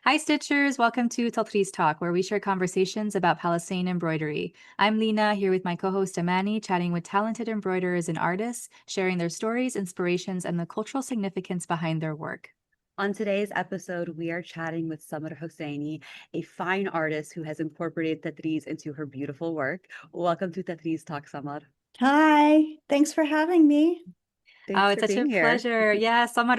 Hi, Stitchers. Welcome to Tatreez Talk, where we share conversations about Palestinian embroidery. I'm Lena, here with my co-host Amani, chatting with talented embroiderers and artists, sharing their stories, inspirations, and the cultural significance behind their work. On today's episode, we are chatting with Samar Hosseini, a fine artist who has incorporated Tatreez into her beautiful work. Welcome to Tatreez Talk, Samar. Hi, thanks for having me. Oh, Thanks it's for such being a here. pleasure. Yeah, Samar,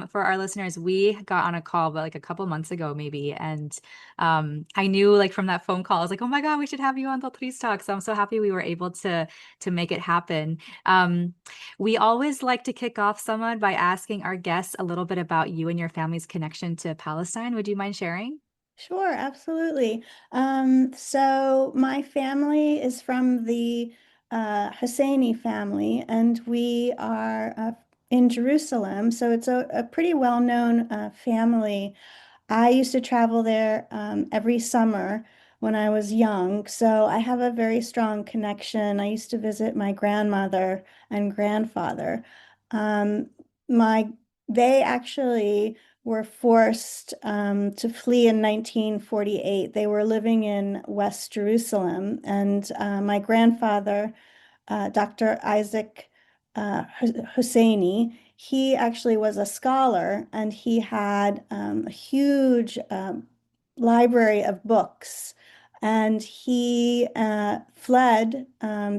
for our listeners, we got on a call, but like a couple months ago, maybe. And I knew like from that phone call, I was like, oh my God, we should have you on the Please Talk. So I'm so happy we were able to make it happen. Um, we always like to kick off, Samar, by asking our guests a little bit about you and your family's connection to Palestine. Would you mind sharing? Sure, absolutely. So my family is from the Husseini family, and we are in Jerusalem. So it's a pretty well-known family. I used to travel there every summer when I was young, so I have a very strong connection. I used to visit my grandmother and grandfather. Um, my they actually were forced to flee in 1948. They were living in West Jerusalem, and my grandfather, Dr. Isaac Husseini, he actually was a scholar, and he had a huge library of books. And he fled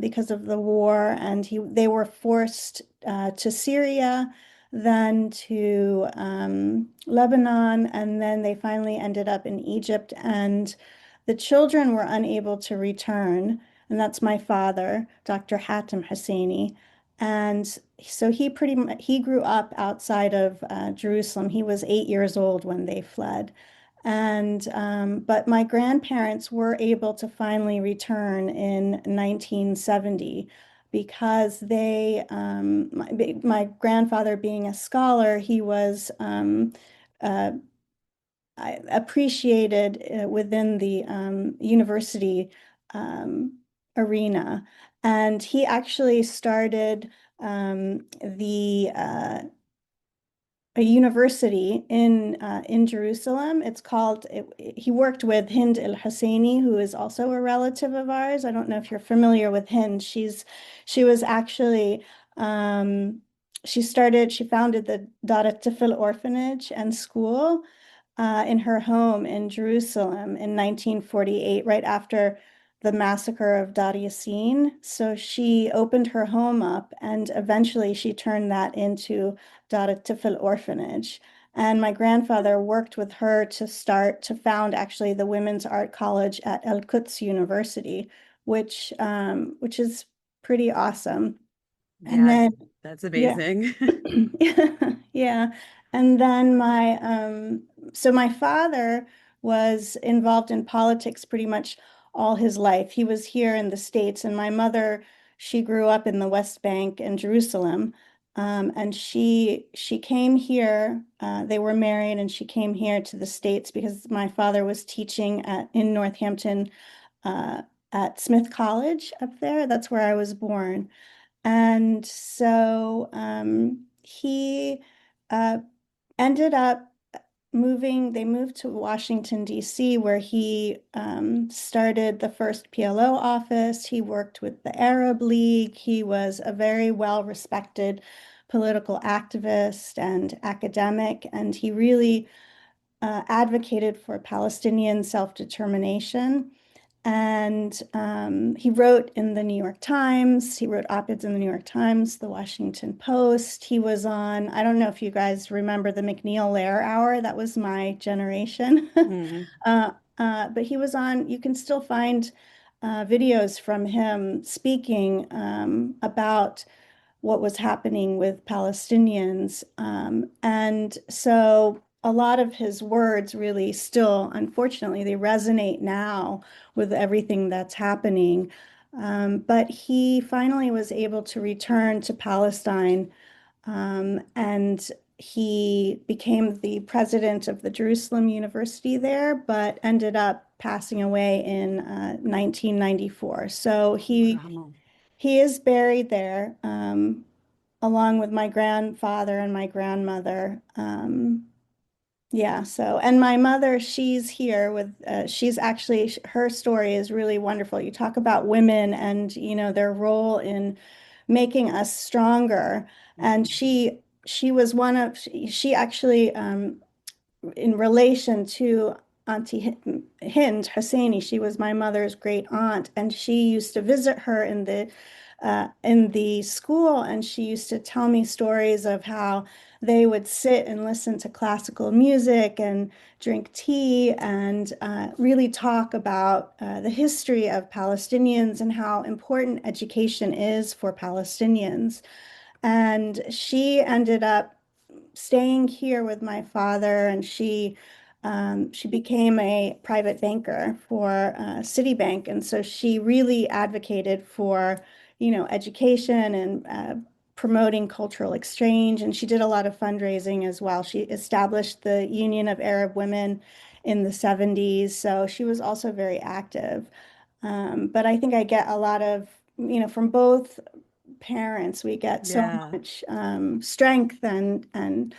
because of the war, and they were forced to Syria, then to Lebanon, and then they finally ended up in Egypt. And the children were unable to return, and that's my father, Dr. Hatem Husseini. And so he grew up outside of Jerusalem. He was 8 years old when they fled. And but my grandparents were able to finally return in 1970 because my grandfather being a scholar, he was uh, appreciated within the university um, arena. And he actually started the a university in Jerusalem. He worked with Hind El Husseini, who is also a relative of ours. I don't know if you're familiar with Hind. She was actually she founded the Dara Tifl orphanage and school in her home in Jerusalem in 1948, right after the massacre of Dar Yassin. So she opened her home up, and eventually she turned that into Dar Tifl orphanage. And my grandfather worked with her to found actually the Women's Art College at El Quds University, which is pretty awesome. And Yeah, then, that's yeah. amazing. Yeah. And then so my father was involved in politics pretty much all his life. He was here in the States, and my mother, she grew up in the West Bank in Jerusalem. And she came here, they were married, and she came here to the States because my father was teaching in Northampton uh, at Smith College up there. That's where I was born. And so he uh, ended up they moved to Washington, D.C., where he started the first PLO office. He worked with the Arab League. He was a very well-respected political activist and academic, and he really advocated for Palestinian self-determination. And he wrote in the New York Times. He wrote op-eds in the New York Times, the Washington Post. He was on, I don't know if you guys remember the McNeil Lehrer Hour. That was my generation. Mhm. But he was on, you can still find videos from him speaking about what was happening with Palestinians. And so a lot of his words really still, unfortunately, they resonate now with everything that's happening. But he finally was able to return to Palestine, and he became the president of the Jerusalem University there, but ended up passing away in 1994. So Wow. he is buried there, along with my grandfather and my grandmother. Yeah, so, and my mother, she's here with, she's actually, her story is really wonderful. You talk about women and, their role in making us stronger. And Mhm. she was one of, she actually, in relation to Auntie Hind Hosseini. She was my mother's great aunt, and she used to visit her in the school, and she used to tell me stories of how they would sit and listen to classical music and drink tea and really talk about the history of Palestinians and how important education is for Palestinians. And she ended up staying here with my father, and she became a private banker for Citibank, and so she really advocated for, education and promoting cultural exchange, and she did a lot of fundraising as well. She established the Union of Arab Women in the 70s, so she was also very active. But I think I get a lot of, from both parents, we get so Yeah. much strength and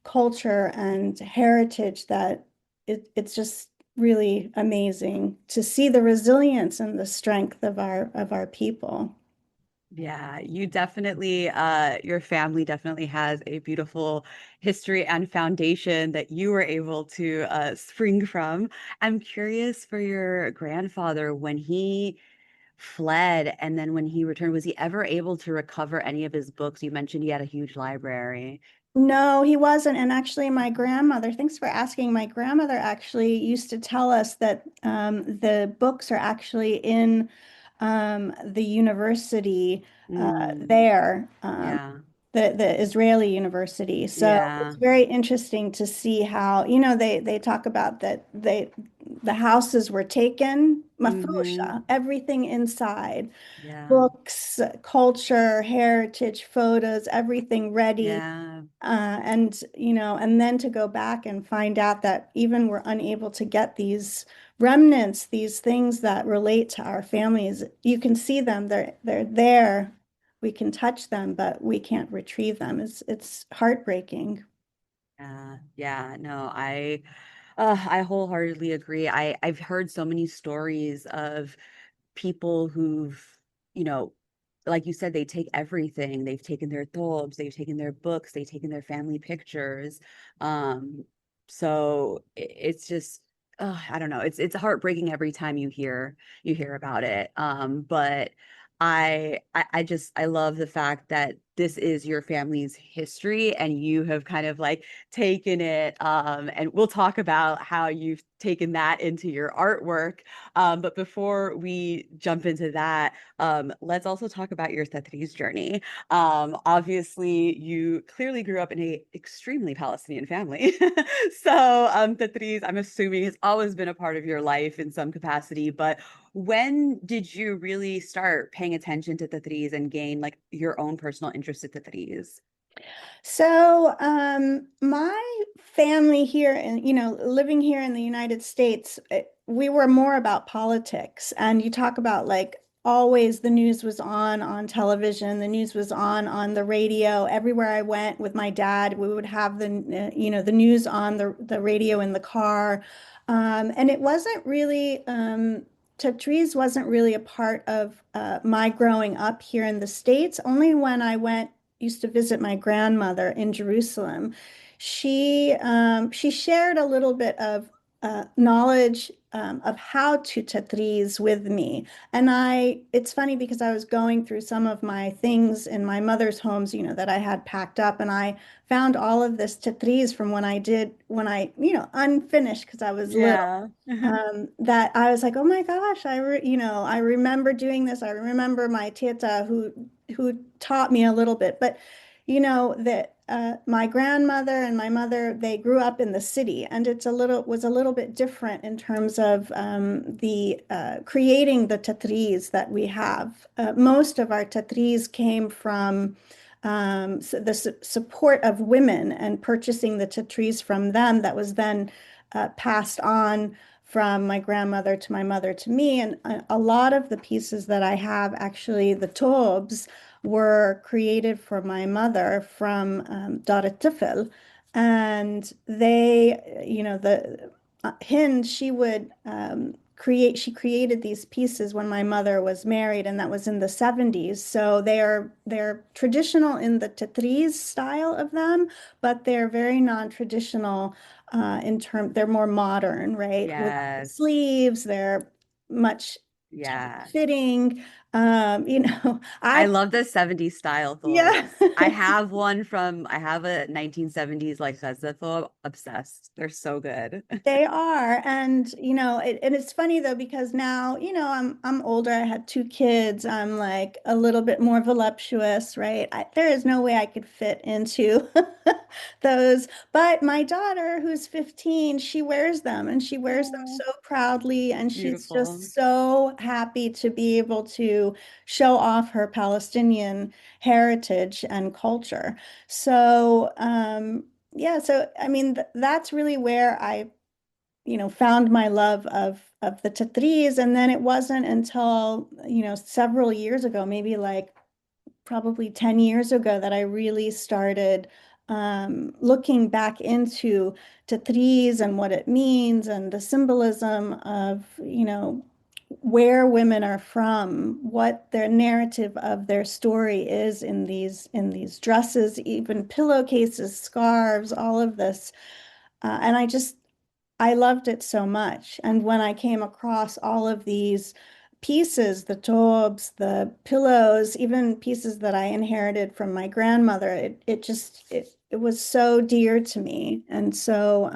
culture and heritage that it's just really amazing to see the resilience and the strength of our people. Yeah, you definitely, your family definitely has a beautiful history and foundation that you were able to spring from. I'm curious for your grandfather when he fled and then when he returned, was he ever able to recover any of his books? You mentioned he had a huge library. No, he wasn't. And actually, my grandmother, thanks for asking. My grandmother actually used to tell us that the books are actually in the university Mm, there, yeah, the Israeli university. So yeah, it's very interesting to see how, they talk about that the houses were taken, mm-hmm, mafrusha, everything inside, yeah, books, culture, heritage, photos, everything ready. yeah. And and then to go back and find out that even we're unable to get these remnants, these things that relate to our families, you can see them, they're there. We can touch them, but we can't retrieve them. It's heartbreaking. Yeah, no, I wholeheartedly agree. I've heard so many stories of people who've, you know, like you said, they take everything. They've taken their thobes, they've taken their books, they've taken their family pictures. Um, so it's just, I don't know. It's heartbreaking every time you hear about it. But I just I love the fact that this is your family's history and you have kind of like taken it. And we'll talk about how you've taken that into your artwork. But before we jump into that, let's also talk about your Tatreez journey. Obviously, you clearly grew up in a extremely Palestinian family. So, Tatreez, I'm assuming has always been a part of your life in some capacity. But when did you really start paying attention to Tatreez and gain like your own personal interest in Tatreez? So, my family here and, living here in the United States, we were more about politics. And you talk about like always the news was on television, the news was on the radio. Everywhere I went with my dad, we would have the news on the radio in the car. And it wasn't really, Tatreez wasn't really a part of my growing up here in the States, only when I used to visit my grandmother in Jerusalem. She shared a little bit of knowledge of how to Tatreez with me. And it's funny because I was going through some of my things in my mother's homes, that I had packed up, and I found all of this Tatreez from when I, unfinished because I was little, Yeah. that I was like, oh my gosh, I remember doing this. I remember my tita who taught me a little bit, but that my grandmother and my mother, they grew up in the city, and was a little bit different in terms of the creating the tatreez that we have. Most of our tatreez came from the support of women and purchasing the tatreez from them that was then passed on from my grandmother to my mother to me. And a lot of the pieces that I have, actually, the thobes, were created for my mother from Dar Tifel. And they, the Hind, she created these pieces when my mother was married, and that was in the 70s. So they're traditional in the Tatreez style of them, but they're very non-traditional they're more modern, right? Without the Yes. sleeves, they're much tighter Yeah. fitting. I I love the 70s style yeah. thobes. I have a 1970s like Gaza thobe. Obsessed. They're so good. They are, and and it's funny though because now, I'm older. I had two kids. I'm like a little bit more voluptuous, right? There is no way I could fit into those. But my daughter, who's 15, she wears them, and she wears them Oh, so proudly, and she's beautiful. just so happy to be able to show off her Palestinian heritage and culture. So, yeah, so I mean, that's really where I found my love of the Tatreez. And then it wasn't until, several years ago, maybe like probably 10 years ago, that I really started looking back into Tatreez and what it means and the symbolism of, where women are from, what their narrative of their story is in these dresses, even pillowcases, scarves, all of this. And I loved it so much. And when I came across all of these pieces, the thobes, the pillows, even pieces that I inherited from my grandmother, it was so dear to me. And so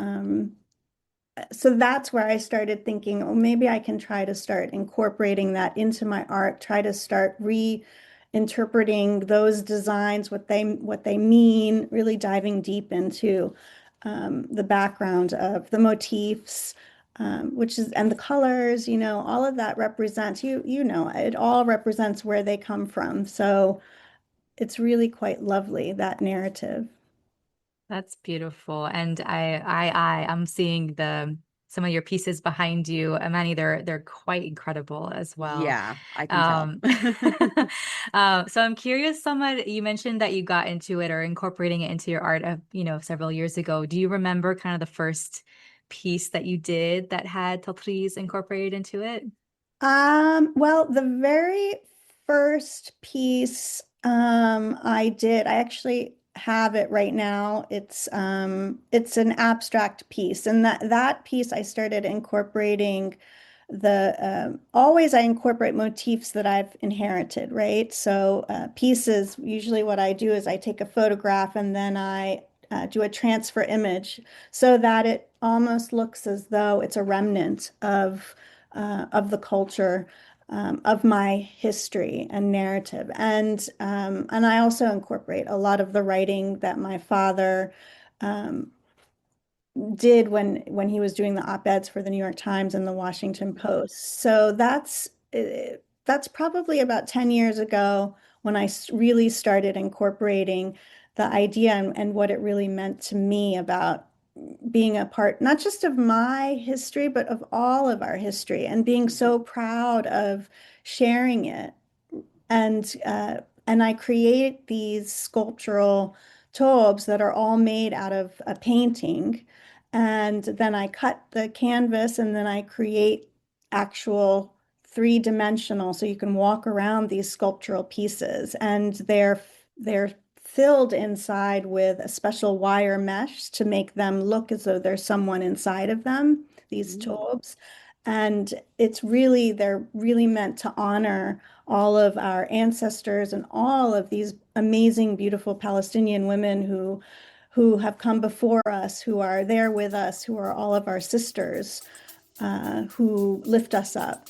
that's where I started thinking, oh, maybe I can try to start incorporating that into my art, try to start reinterpreting those designs, what they mean, really diving deep into the background of the motifs, and the colors, all of that represents it all represents where they come from. So it's really quite lovely, that narrative. That's beautiful. And I'm seeing the some of your pieces behind you. Amani, they're quite incredible as well. Yeah, I can tell. Um, so I'm curious, Samar, you mentioned that you got into it or incorporating it into your art several years ago. Do you remember kind of the first piece that you did that had Tatreez incorporated into it? Well, the very first piece I did, I actually have it right now. It's an abstract piece, and that piece I started incorporating always I incorporate motifs that I've inherited, right? So pieces, usually what I do is I take a photograph and then I do a transfer image so that it almost looks as though it's a remnant of the culture, of my history and narrative. And I also incorporate a lot of the writing that my father um, did when he was doing the op-eds for the New York Times and the Washington Post. So that's probably about 10 years ago when really started incorporating the idea and what it really meant to me about being a part, not just of my history, but of all of our history, and being so proud of sharing it. And I create these sculptural tubes that are all made out of a painting. And then I cut the canvas and then I create actual three-dimensional, so you can walk around these sculptural pieces, and they're filled inside with a special wire mesh to make them look as though there's someone inside of them, these Ooh. tubes. And they're really meant to honor all of our ancestors and all of these amazing, beautiful Palestinian women who have come before us, who are there with us, who are all of our sisters, who lift us up.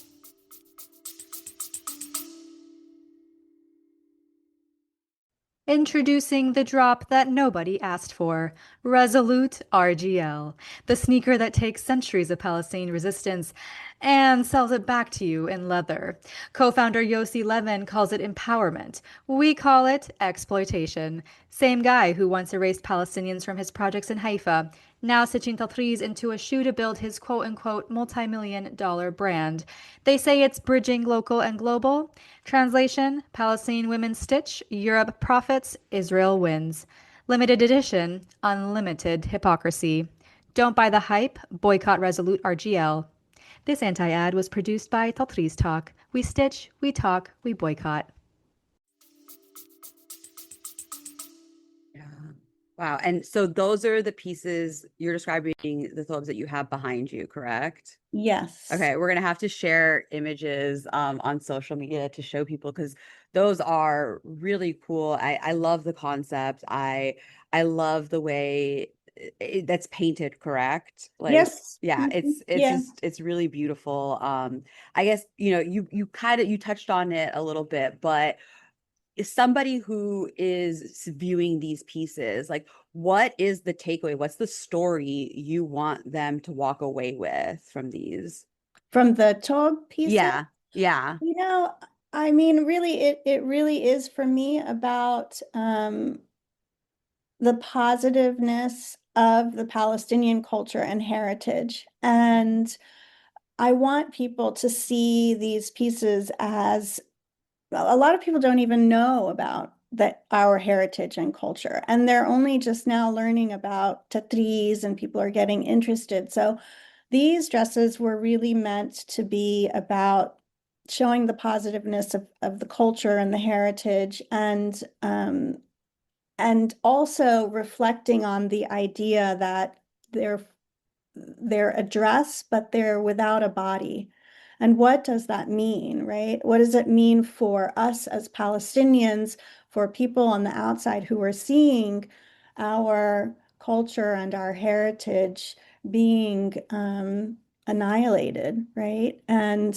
Introducing the drop that nobody asked for, Resolute RGL, the sneaker that takes centuries of Palestinian resistance and sells it back to you in leather. Co-founder Yossi Levin calls it empowerment. We call it exploitation. Same guy who once erased Palestinians from his projects in Haifa, now stitching Tatreez into a shoe to build his quote-unquote multi-million-dollar brand. They say it's bridging local and global. Translation: Palestinian women stitch, Europe profits, Israel wins. Limited edition, unlimited hypocrisy. Don't buy the hype, boycott Resolute RGL. This anti ad was produced by Tatreez Talk. We stitch, we talk, we boycott. Yeah. Wow. And so those are the pieces you're describing, the thobes that you have behind you, correct? Yes. Okay, we're gonna have to share images on social media to show people because those are really cool. I love the concept. I love the way that's painted, correct? Like, Yes. yeah, Mhm. it's Yeah. just it's really beautiful. I guess you kind of you touched on it a little bit, but is somebody who is viewing these pieces, like what is the takeaway? What's the story you want them to walk away with from these? From the Thobe pieces, Yeah, yeah. you know, I mean, really, it really is for me about the positiveness of the Palestinian culture and heritage. And I want people to see these pieces as a lot of people don't even know about that our heritage and culture, and they're only just now learning about Tatreez, and people are getting interested. So these dresses were really meant to be about showing the positiveness of the culture and the heritage, and also reflecting on the idea that they're they're a dress, but they're without a body. And what does that mean, right? What does it mean for us as Palestinians, for people on the outside who are seeing our culture and our heritage being annihilated, right? And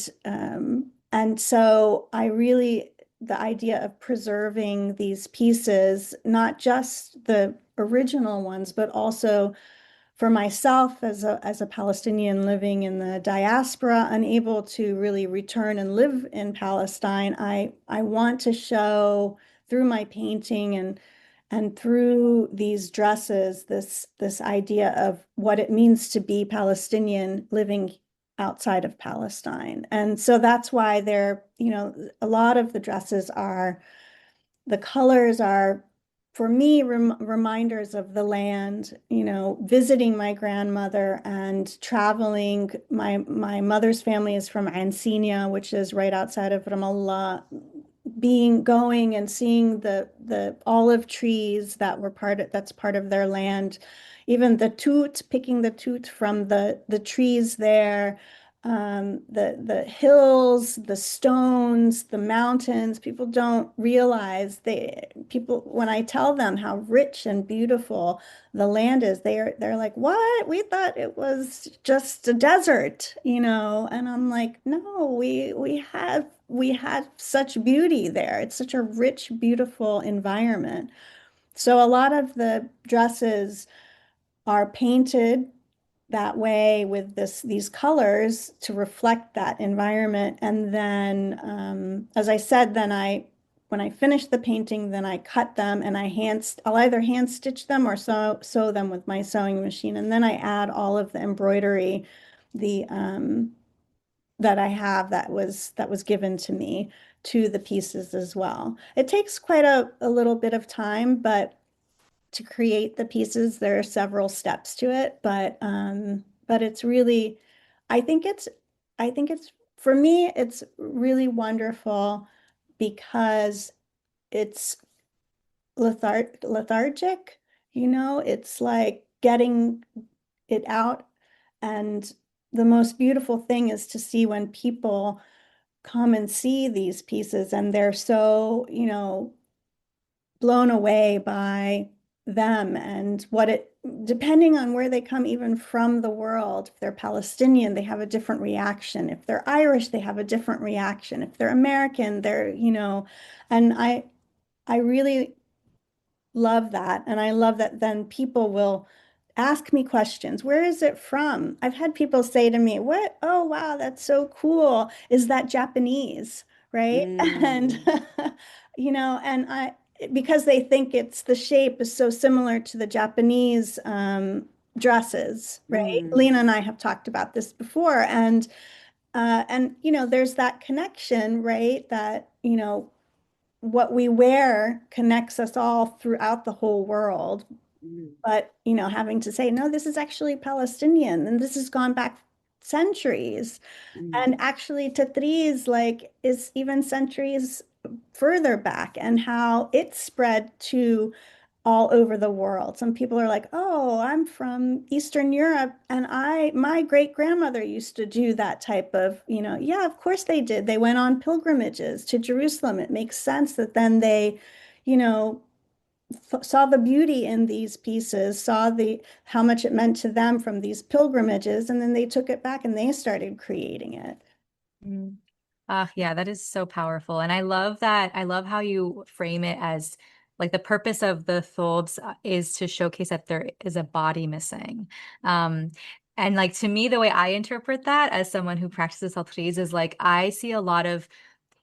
so I really, the idea of preserving these pieces, not just the original ones, but also for myself as a Palestinian living in the diaspora, unable to really return and live in Palestine, I want to show through my painting and through these dresses this idea of what it means to be Palestinian living outside of Palestine. And so that's why a lot of the dresses are the colors are, for me, reminders of the land, visiting my grandmother and traveling. My mother's family is from Ancinia, which is right outside of Ramallah. Going and seeing the olive trees that's part of their land, even the toot, picking the toot from the trees there, the hills, the stones, the mountains. People don't realize people when I tell them how rich and beautiful the land is, they're like, "What? We thought it was just a desert, you know?" And I'm like, "No, we have such beauty there. It's such a rich, beautiful environment." So a lot of the dresses are painted that way with these colors to reflect that environment. And then, as I said, when I finish the painting, then I cut them and I'll either hand stitch them or sew them with my sewing machine. And then I add all of the embroidery, the that I have that was given to me to the pieces as well. It takes quite a little bit of time, but to create the pieces, there are several steps to it, but it's really, I think it's, I think it's, for me, it's really wonderful because it's lethargic, it's like getting it out. And the most beautiful thing is to see when people come and see these pieces and they're so, blown away by them and depending on where they come, even from the world. If they're Palestinian, they have a different reaction. If they're Irish, they have a different reaction. If they're American, and I really love that. And I love that then people will ask me questions. Where is it from? I've had people say to me, "What? Oh, wow, that's so cool. Is that Japanese?" Right? And, Mm, and because they think the shape is so similar to the Japanese dresses, right? mm, Lena and I have talked about this before. And there's that connection, right? That, what we wear connects us all throughout the whole world. Mm, But, having to say, no, this is actually Palestinian and this has gone back centuries. mm, And actually, Tatreez is even centuries further back, and how it spread to all over the world. Some people are like, "Oh, I'm from Eastern Europe, and my great grandmother used to do that type of, yeah, of course they did. They went on pilgrimages to Jerusalem. It makes sense that then they, you know, saw the beauty in these pieces, saw the how much it meant to them from these pilgrimages, and then they took it back and they started creating it." Mm. Yeah, that is so powerful. And I love that. I love how you frame it as like the purpose of the thobes is to showcase that there is a body missing. Um, and like to me, the way I interpret that as someone who practices Tatreez is like I see a lot of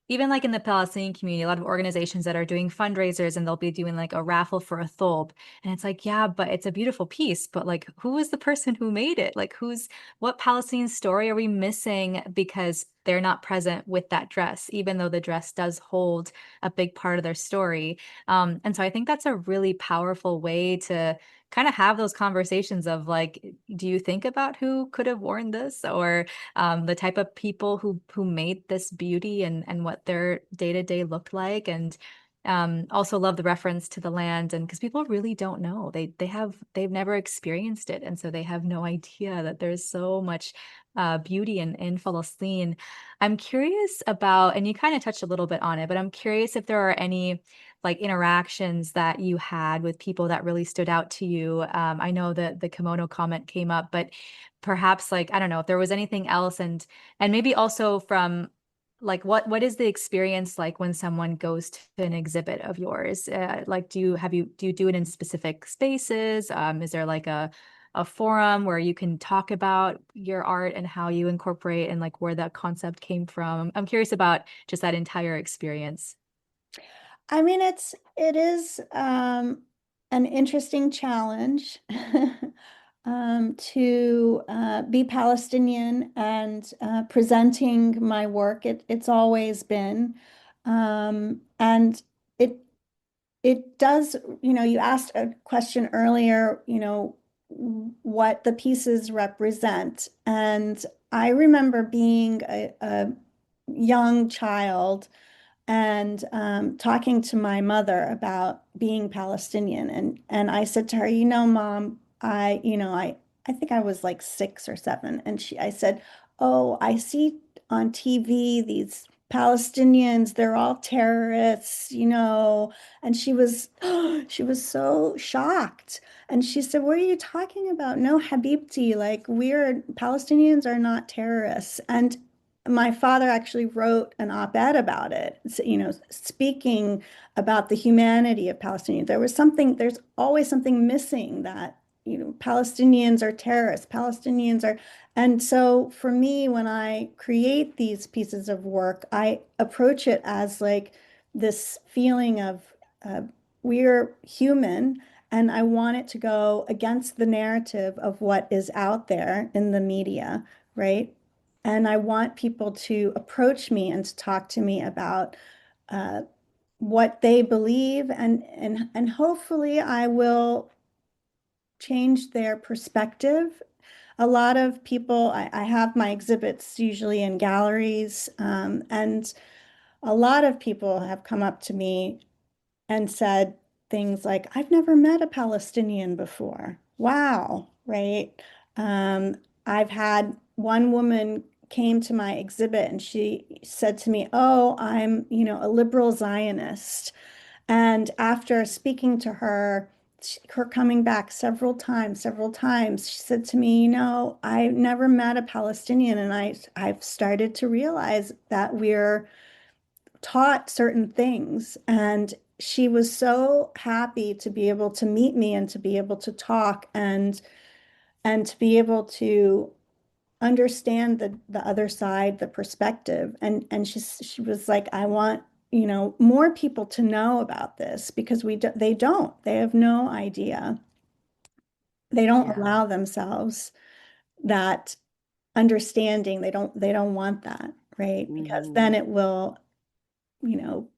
even like in the Palestinian community, a lot of organizations that are doing fundraisers and they'll be doing like a raffle for a thobe. And it's like, yeah, but it's a beautiful piece. But like, who is the person who made it? Like, what Palestinian story are we missing because they're not present with that dress, even though the dress does hold a big part of their story? And so I think that's a really powerful way to kind of have those conversations of like, do you think about who could have worn this? Or the type of people who made this beauty and what their day to day looked like, and also love the reference to the land, and because people really don't know, they've never experienced it, and so they have no idea that there's so much beauty in Palestine. I'm curious about, and you kind of touched a little bit on it, but I'm curious if there are any like interactions that you had with people that really stood out to you. I know that the kimono comment came up, but perhaps like I don't know if there was anything else, and maybe also from like what is the experience like when someone goes to an exhibit of yours? Like do you do it in specific spaces? Is there like a forum where you can talk about your art and how you incorporate and like where that concept came from? I'm curious about just that entire experience. I mean, it is an interesting challenge to be Palestinian and presenting my work. It's always been, and it it does. You asked a question earlier. What the pieces represent, and I remember being a young child and talking to my mother about being Palestinian. And I said to her, Mom, I think I was like 6 or 7. And I said, oh, I see on TV these Palestinians, they're all terrorists, And she was so shocked. And she said, what are you talking about? No, Habibti, like Palestinians are not terrorists. And my father actually wrote an op-ed about it, speaking about the humanity of Palestinians. There's always something missing that, Palestinians are terrorists, and so for me, when I create these pieces of work, I approach it as like this feeling of uh, we're human, and I want it to go against the narrative of what is out there in the media, right? And I want people to approach me and to talk to me about uh, what they believe, and hopefully I will change their perspective. A lot of people, I have my exhibits usually in galleries, and a lot of people have come up to me and said things like, I've never met a Palestinian before. Wow, right? Um, I've had one woman came to my exhibit and she said to me, oh, I'm, a liberal Zionist. And after speaking to her, her coming back several times, she said to me, I never met a Palestinian, and I've started to realize that we're taught certain things. And she was so happy to be able to meet me and to be able to talk and to be able to understand the other side, the perspective. And she was like, I want, more people to know about this because they have no idea. They don't yeah. allow themselves that understanding. They don't want that, right? Because then Hmm. it will, you know,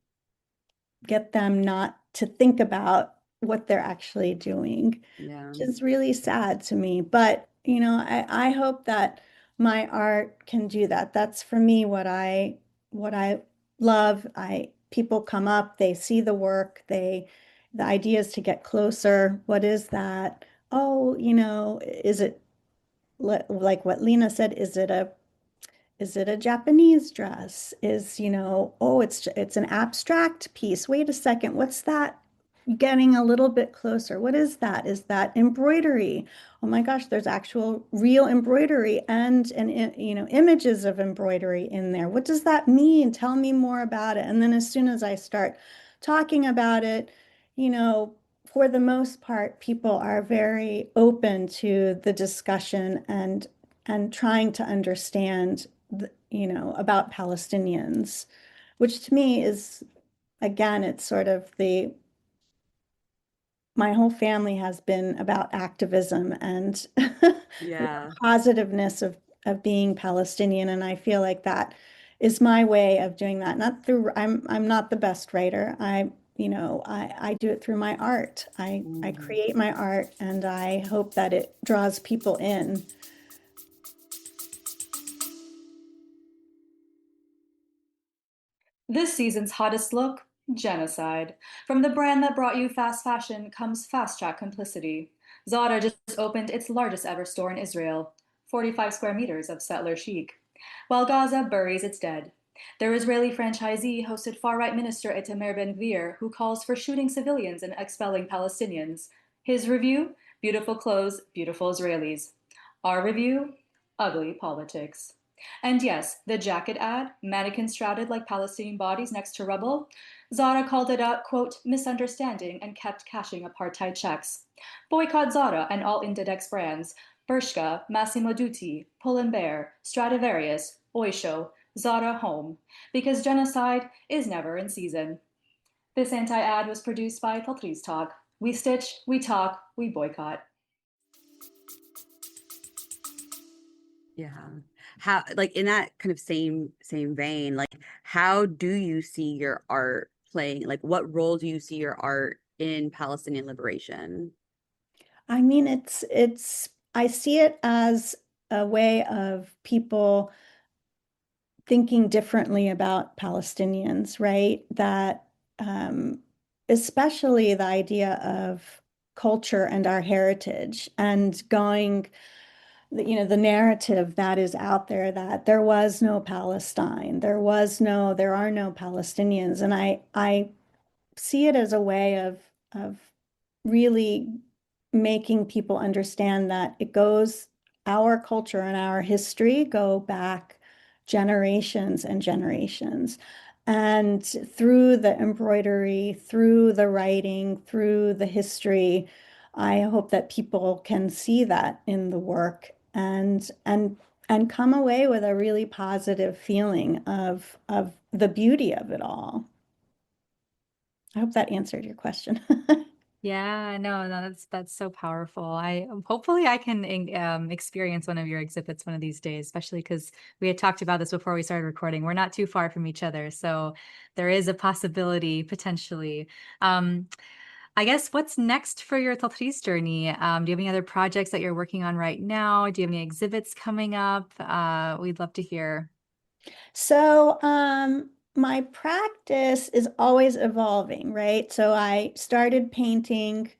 get them not to think about what they're actually doing, Yeah. which is really sad to me. But, I hope that my art can do that. That's for me what I love. People come up, they see the work, the idea is to get closer. What is that? Oh, is it like what Lena said, is it a Japanese dress? Oh, it's an abstract piece. Wait a second, what's that? Getting a little bit closer. What is that? Is that embroidery? Oh my gosh, there's actual real embroidery and images of embroidery in there. What does that mean? Tell me more about it. And then as soon as I start talking about it, you know, for the most part, people are very open to the discussion and trying to understand about Palestinians, which to me is, again, it's sort of my whole family has been about activism and the Yeah. positiveness of being Palestinian. And I feel like that is my way of doing that. Not through, I'm not the best writer. I do it through my art. I Mhm. create my art and I hope that it draws people in. This season's hottest look, genocide. From the brand that brought you fast fashion comes fast track complicity. Zara just opened its largest ever store in Israel, 45 square meters of settler chic, while Gaza buries its dead. Their Israeli franchisee hosted far right minister Itamar Ben Gvir, who calls for shooting civilians and expelling Palestinians. His review: beautiful clothes, beautiful Israelis. Our review: ugly politics. And yes, the jacket ad, mannequins shrouded like Palestinian bodies next to rubble. Zara called it a, quote, misunderstanding and kept cashing apartheid checks. Boycott Zara and all Indedex brands: Bershka, Massimo Dutti, Pull& Bear, Stradivarius, Oysho, Zara Home, because genocide is never in season. This anti-ad was produced by Tatreez Talk. We stitch, we talk, we boycott. Yeah. How, like in that kind of same vein, like how do you see your art playing? Like what role do you see your art in Palestinian liberation? I mean, I see it as a way of people thinking differently about Palestinians, right? That especially the idea of culture and our heritage and going, the narrative that is out there that there was no Palestine, there are no Palestinians. And I see it as a way of really making people understand that our culture and our history go back generations and generations. And through the embroidery, through the writing, through the history, I hope that people can see that in the work and come away with a really positive feeling of the beauty of it all. I hope that answered your question. Yeah, no, that's so powerful. I hopefully I can experience one of your exhibits one of these days, especially because we had talked about this before we started recording. We're not too far from each other, so there is a possibility potentially. Um, I guess what's next for your Tatreez journey? Do you have any other projects that you're working on right now? Do you have any exhibits coming up? We'd love to hear. So, my practice is always evolving, right? So I started painting.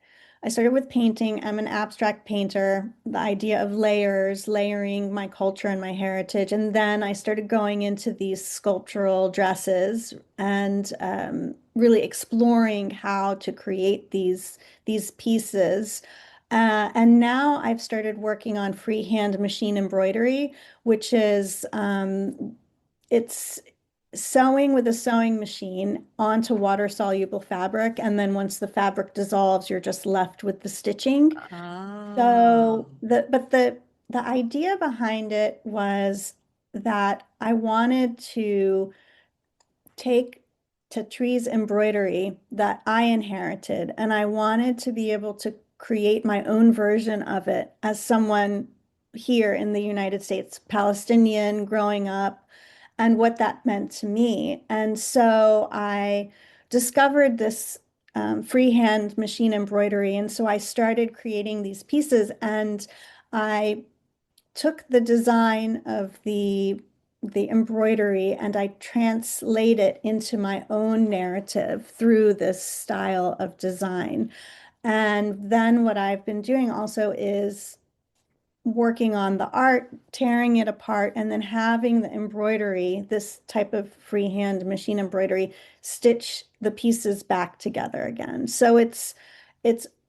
I started with painting. I'm an abstract painter. The idea of layering my culture and my heritage. And then I started going into these sculptural dresses and really exploring how to create these pieces. And now I've started working on freehand machine embroidery, which is it's sewing with a sewing machine onto water-soluble fabric, and then once the fabric dissolves, you're just left with the stitching. Oh, So the idea behind it was that I wanted to take Tatreez embroidery that I inherited, and I wanted to be able to create my own version of it as someone here in the United States, Palestinian, growing up, and what that meant to me. And so I discovered this freehand machine embroidery. And so I started creating these pieces, and I took the design of the embroidery and I translate it into my own narrative through this style of design. And then what I've been doing also is working on the art, tearing it apart, and then having the embroidery, this type of freehand machine embroidery, stitch the pieces back together again. So it's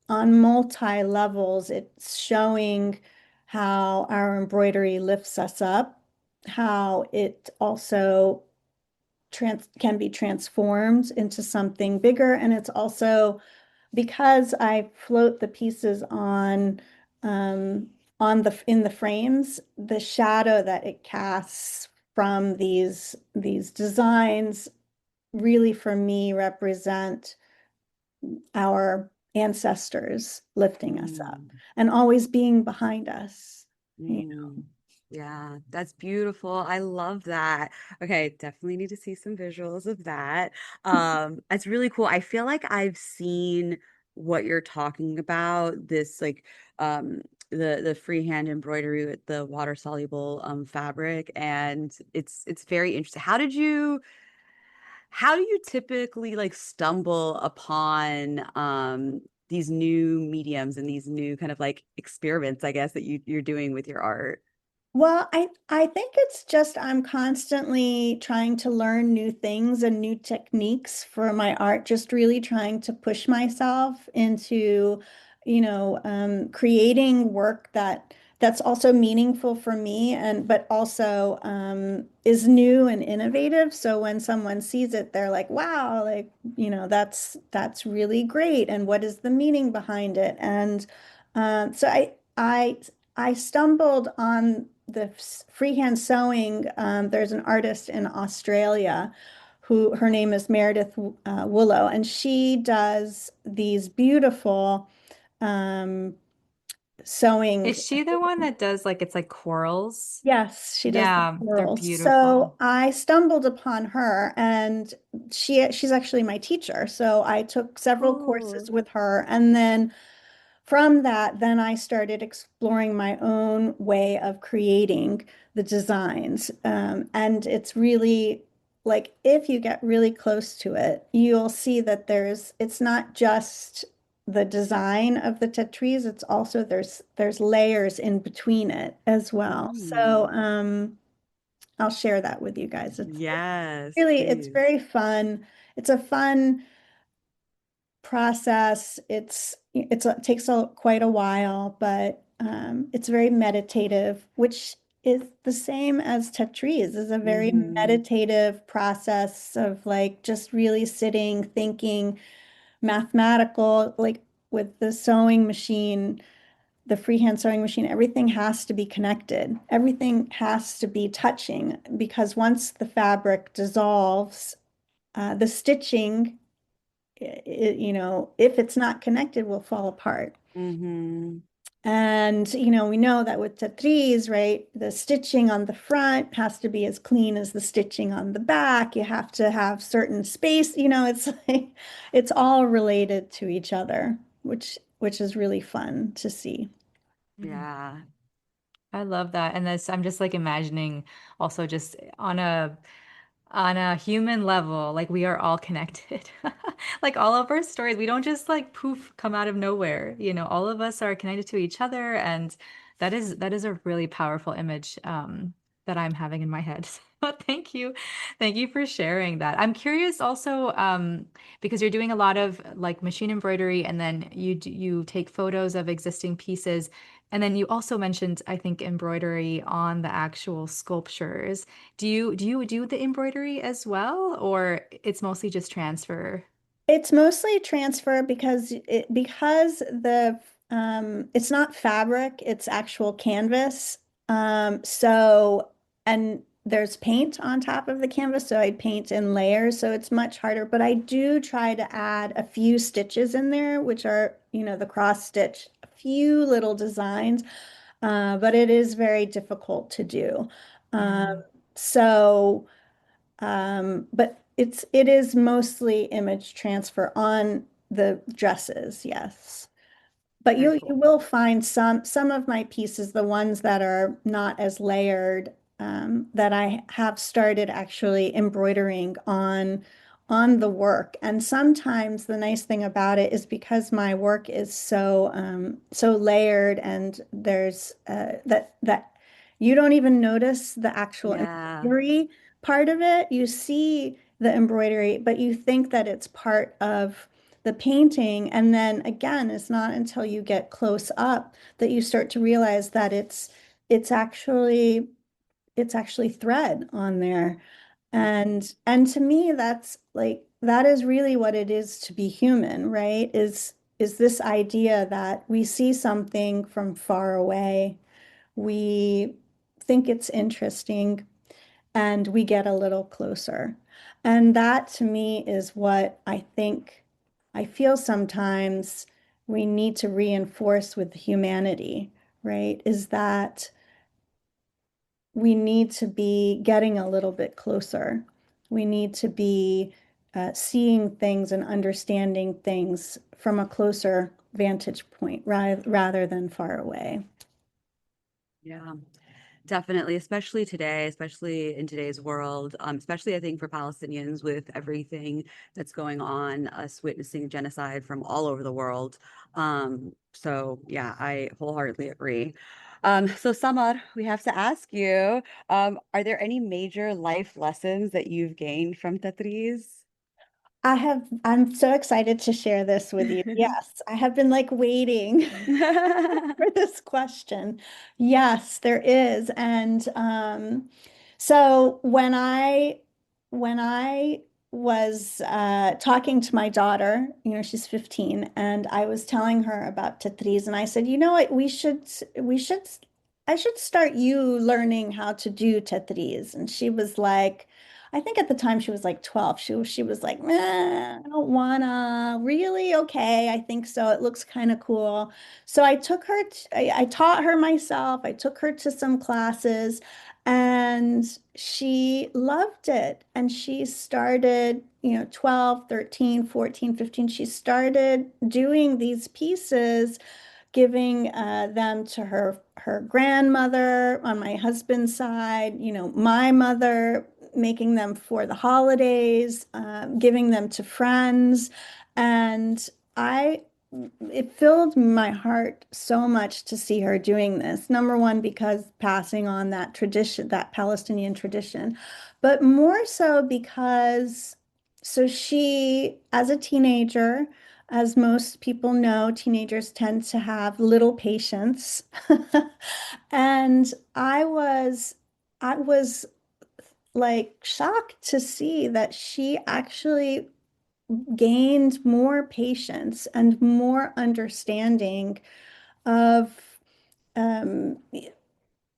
on multi levels. It's showing how our embroidery lifts us up, how it also can be transformed into something bigger, and it's also because I float the pieces um, on the in the frames, the shadow that it casts from these designs really for me represent our ancestors lifting us up Mm, and always being behind us, you know. mm. Yeah, that's beautiful. I love that. Okay, definitely need to see some visuals of that. It's really cool. I feel like I've seen what you're talking about, this like the freehand embroidery with the water soluble fabric, and it's very interesting. How do you typically like stumble upon these new mediums and these new kind of like experiments, I guess, that you're doing with your art? Well, I think it's just I'm constantly trying to learn new things and new techniques for my art, just really trying to push myself into, creating work that's also meaningful for me and but also is new and innovative. So when someone sees it, they're like, wow, like, that's really great. And what is the meaning behind it? And so I stumbled on the freehand sewing. There's an artist in Australia who her name is Meredith Woolow, and she does these beautiful um, sewing. Is she the one that does like it's like corals? Yes, she does the Yeah, they're corals. beautiful. So I stumbled upon her, and she's actually my teacher. So I took several courses Cool. with her, and then from that, then I started exploring my own way of creating the designs. And it's really like if you get really close to it, you'll see that it's not just the design of the Tatreez, it's also there's layers in between it as well. So Mm. I'll share that with you guys. Yes, It's please. very fun. It's a fun process. It takes quite a while, but it's very meditative, which is the same as Tatreez, is a very Hmm. meditative process of like just really sitting, thinking, mathematical, like with the sewing machine, the freehand sewing machine, everything has to be connected. Everything has to be touching because once the fabric dissolves, the stitching if it's not connected, will fall apart. Hmm. And, we know that with Tatreez, right, the stitching on the front has to be as clean as the stitching on the back. You have to have certain space, it's like it's all related to each other, which is really fun to see. Mm. Yeah. I love that. And this, I'm just like imagining also just on a human level, like we are all connected. Like all of our stories, we don't just like poof come out of nowhere. All of us are connected to each other, and that is a really powerful image that I'm having in my head. So thank you for sharing that. I'm curious also because you're doing a lot of like machine embroidery, and then you take photos of existing pieces, and then you also mentioned I think embroidery on the actual sculptures. Do you do the embroidery as well, or it's mostly just transfer? It's mostly transfer because the it's not fabric, it's actual canvas. So and there's paint on top of the canvas, so I paint in layers, so it's much harder. But I do try to add a few stitches in there, which are, the cross stitch, a few little designs, but it is very difficult to do. Um, Yeah. so but it is mostly image transfer on the dresses, yes. But Very you cool. will find some of my pieces, the ones that are not as layered, that I have started actually embroidering on the work. And sometimes the nice thing about it is because my work is so layered, and there's that you don't even notice the actual Yeah. embroidery part of it. You see the embroidery, but you think that it's part of the painting. And then again, it's not until you get close up that you start to realize that it's actually it's actually thread on there. And to me, that's like that is really what it is to be human, right? Is this idea that we see something from far away, we think it's interesting, and we get a little closer. And that to me is what I feel sometimes we need to reinforce with humanity, right? Is that we need to be getting a little bit closer. We need to be seeing things and understanding things from a closer vantage point rather than far away. Yeah. Definitely, especially today, especially in today's world, especially I think for Palestinians with everything that's going on, us witnessing genocide from all over the world. So yeah, I wholeheartedly agree. So Samar, we have to ask you, are there any major life lessons that you've gained from Tatreez? I'm so excited to share this with you. Yes, I have been like waiting for this question. Yes, there is. And so when I was talking to my daughter, she's 15, and I was telling her about Tatreez, and I said, you know what, we should I should start you learning how to do Tatreez. And she was like, I think at the time she was like 12. She was like, I don't wanna. Really? Okay, I think so. It looks kind of cool. So I took her, I taught her myself. I took her to some classes, and she loved it. And she started, 12, 13, 14, 15. She started doing these pieces, giving them to her grandmother on my husband's side, my mother, making them for the holidays, giving them to friends. And I it filled my heart so much to see her doing this. Number one, because passing on that tradition, that Palestinian tradition, but more so because so she, as a teenager, as most people know, teenagers tend to have little patience. And I was like shocked to see that she actually gained more patience and more understanding of um,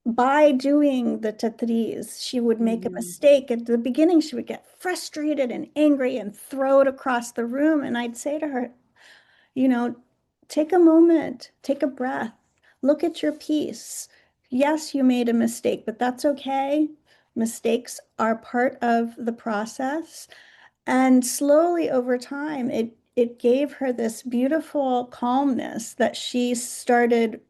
by doing the tatreez. She would make a Mhm. mistake. At the beginning, she would get frustrated and angry and throw it across the room. And I'd say to her, you know, take a moment, take a breath, look at your piece. Yes, you made a mistake, but that's okay. Mistakes are part of the process. And slowly over time, it gave her this beautiful calmness that she started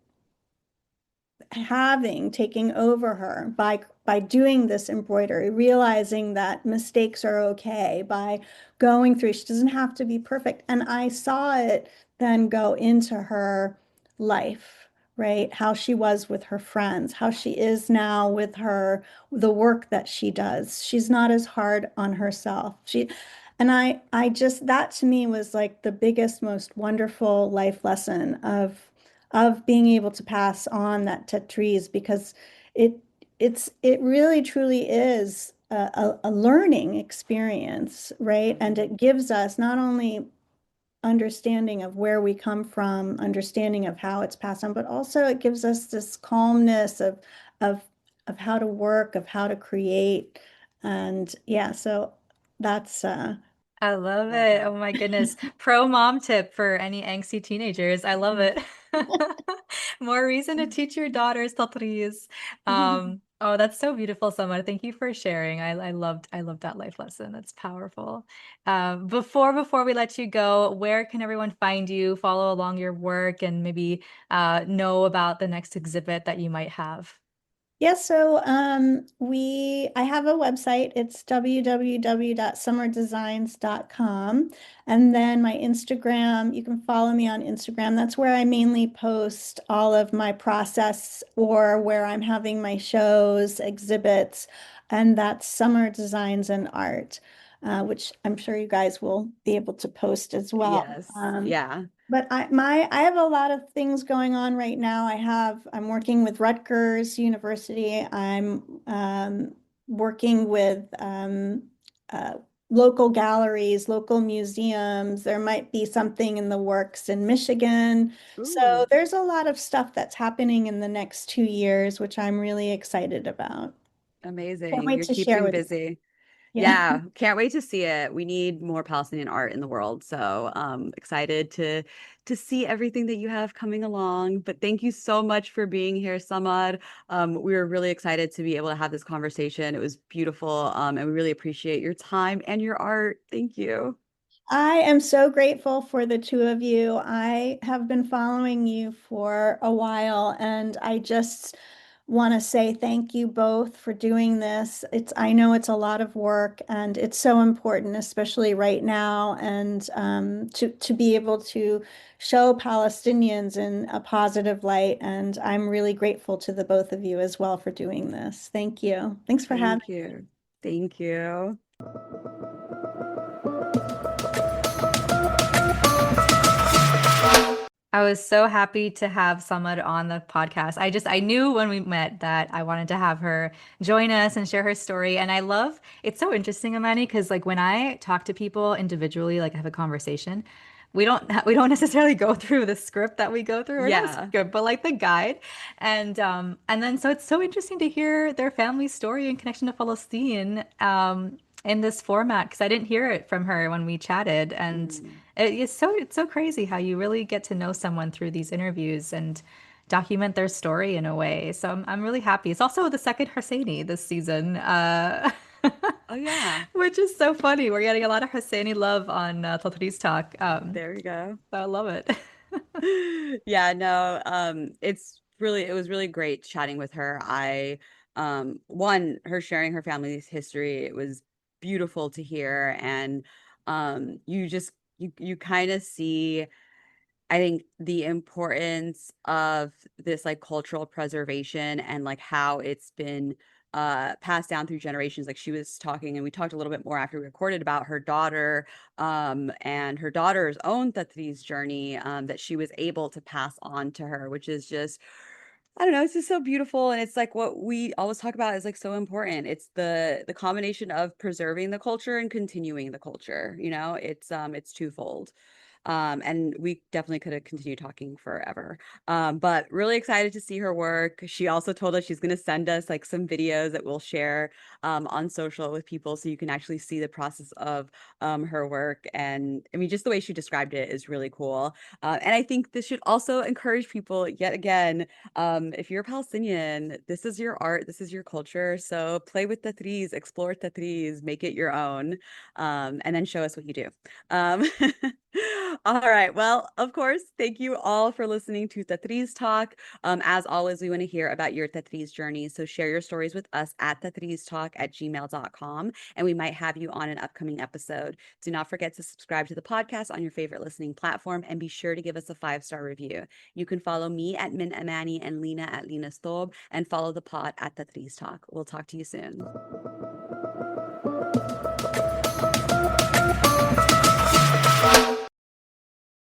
taking over her by doing this embroidery, realizing that mistakes are okay, by going through. She doesn't have to be perfect. And I saw it then go into her life, right? How she was with her friends, how she is now with the work that she does. She's not as hard on herself. And I just, that to me was like the biggest, most wonderful life lesson of being able to pass on that Tatreez, because it it really truly is a learning experience, right? And Mhm. it gives us not only understanding of where we come from, understanding of how it's passed on, but also it gives us this calmness of of how to work, of how to create. And yeah, so that's I love Love it. that. Oh my goodness. Pro mom tip for any angsty teenagers. I love it. More reason to teach your daughters Tatreez. Oh, that's so beautiful, Samar. Thank you for sharing. I loved that life lesson. That's powerful. Before we let you go, where can everyone find you, follow along your work, and maybe know about the next exhibit that you might have? Yeah, so I have a website. It's www.summerdesigns.com. And then my Instagram, you can follow me on Instagram. That's where I mainly post all of my process or where I'm having my shows, exhibits, and that's Summer Designs and Art, which I'm sure you guys will be able to post as well. Yes. Yeah. But I have a lot of things going on right now. I'm working with Rutgers University. I'm working with uh, local galleries, local museums. There might be something in the works in Michigan. So Ooh, there's a lot of stuff that's happening in the next 2 years, which I'm really excited about. Can't amazing. wait You're to share keeping with you. busy. Yeah. Yeah, can't wait to see it. We need more Palestinian art in the world. So excited to see everything that you have coming along. But thank you so much for being here, Samad. We were really excited to be able to have this conversation. It was beautiful. And we really appreciate your time and your art. Thank you. I am so grateful for the two of you. I have been following you for a while, and I just want to say thank you both for doing this. I know it's a lot of work, and it's so important, especially right now, and to be able to show Palestinians in a positive light. And I'm really grateful to the both of you as well for doing this. Thank you. Thanks for having Thank you. Thank you. I was so happy to have Samad on the podcast. I knew when we met that I wanted to have her join us and share her story. And I love, it's so interesting, Amani, because like when I talk to people individually, like I have a conversation, we don't necessarily go through the script that we go through, or not Yeah. script, but like the guide. And then so it's so interesting to hear their family story and connection to Palestine. In this format because I didn't hear it from her when we chatted, and Mm. it's so crazy how you really get to know someone through these interviews and document their story in a way. So I'm really happy. It's also the second Hosseini this season, Oh yeah. which is so funny. We're getting a lot of Hosseini love on Tatreez Talk. There we go. So I love it. Yeah, no, it was really great chatting with her. One, her sharing her family's history, it was beautiful to hear. And you just you kind of see, I think, the importance of this like cultural preservation and like how it's been passed down through generations. Like she was talking, and we talked a little bit more after we recorded about her daughter and her daughter's own Tatreez journey that she was able to pass on to her, which is just, I don't know, it's just so beautiful. And it's like what we always talk about is like so important. It's the combination of preserving the culture and continuing the culture, you know, it's twofold. And we definitely could have continued talking forever. But really excited to see her work. She also told us she's going to send us like some videos that we'll share on social with people so you can actually see the process of her work. And I mean, just the way she described it is really cool. And I think this should also encourage people, yet again, if you're Palestinian, this is your art, this is your culture. So play with Tatreez, explore Tatreez, make it your own, and then show us what you do. Um, all right. Well, of course, thank you all for listening to Tatreez Talk. As always, we want to hear about your Tatreez journey. So share your stories with us at tatreeztalk@gmail.com, and we might have you on an upcoming episode. Do not forget to subscribe to the podcast on your favorite listening platform, and be sure to give us a 5-star review. You can follow me at Min Amani and Lena at Lena's Thobe, and follow the pod at Tatreez Talk. We'll talk to you soon.